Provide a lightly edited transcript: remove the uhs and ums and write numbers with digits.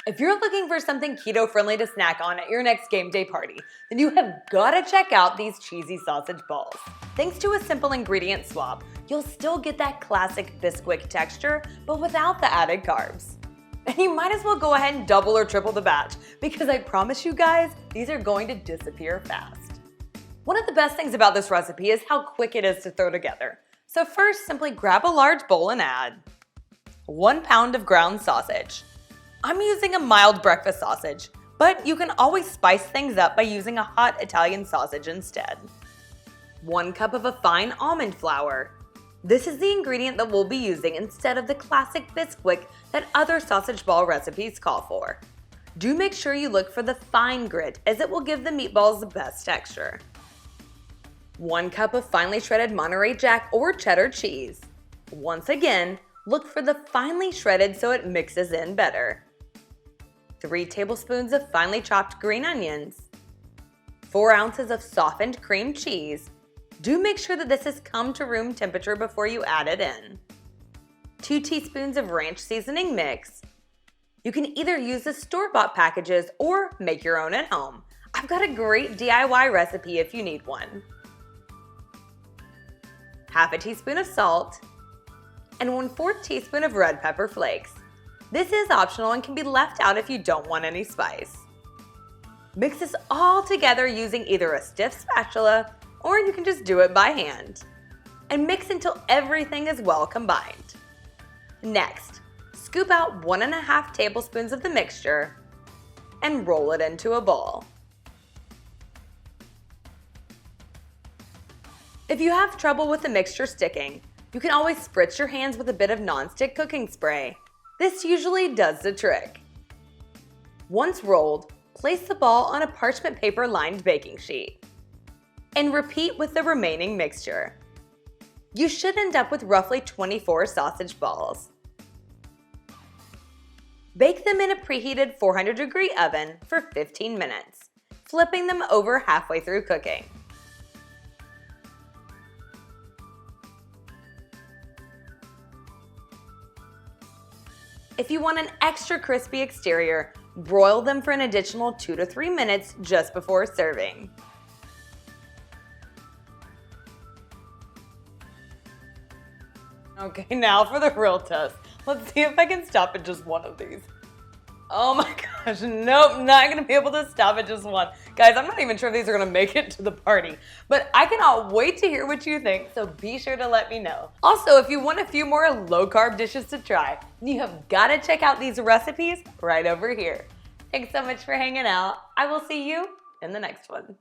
If you're looking for something keto-friendly to snack on at your next game day party, then you have gotta check out these cheesy sausage balls. Thanks to a simple ingredient swap, you'll still get that classic Bisquick texture, but without the added carbs. And you might as well go ahead and double or triple the batch, because I promise you guys, these are going to disappear fast. One of the best things about this recipe is how quick it is to throw together. So first, simply grab a large bowl and add 1 pound of ground sausage. I'm using a mild breakfast sausage, but you can always spice things up by using a hot Italian sausage instead. 1 cup of a fine almond flour. This is the ingredient that we'll be using instead of the classic Bisquick that other sausage ball recipes call for. Do make sure you look for the fine grit, as it will give the meatballs the best texture. 1 cup of finely shredded Monterey Jack or cheddar cheese. Once again, look for the finely shredded so it mixes in better. 3 tablespoons of finely chopped green onions. 4 ounces of softened cream cheese. Do make sure that this has come to room temperature before you add it in. 2 teaspoons of ranch seasoning mix. You can either use the store-bought packages or make your own at home. I've got a great DIY recipe if you need one. Half a teaspoon of salt, and 1/4 teaspoon of red pepper flakes. This is optional and can be left out if you don't want any spice. Mix this all together using either a stiff spatula or you can just do it by hand. And mix until everything is well combined. Next, scoop out 1½ tablespoons of the mixture and roll it into a bowl. If you have trouble with the mixture sticking, you can always spritz your hands with a bit of nonstick cooking spray. This usually does the trick. Once rolled, place the ball on a parchment paper lined baking sheet. And repeat with the remaining mixture. You should end up with roughly 24 sausage balls. Bake them in a preheated 400-degree oven for 15 minutes, flipping them over halfway through cooking. If you want an extra crispy exterior, broil them for an additional 2 to 3 minutes just before serving. Okay, now for the real test. Let's see if I can stop at just one of these. Oh my gosh, nope, not gonna be able to stop at just one. Guys, I'm not even sure if these are gonna make it to the party, but I cannot wait to hear what you think, so be sure to let me know. Also, if you want a few more low-carb dishes to try, you have gotta check out these recipes right over here. Thanks so much for hanging out. I will see you in the next one.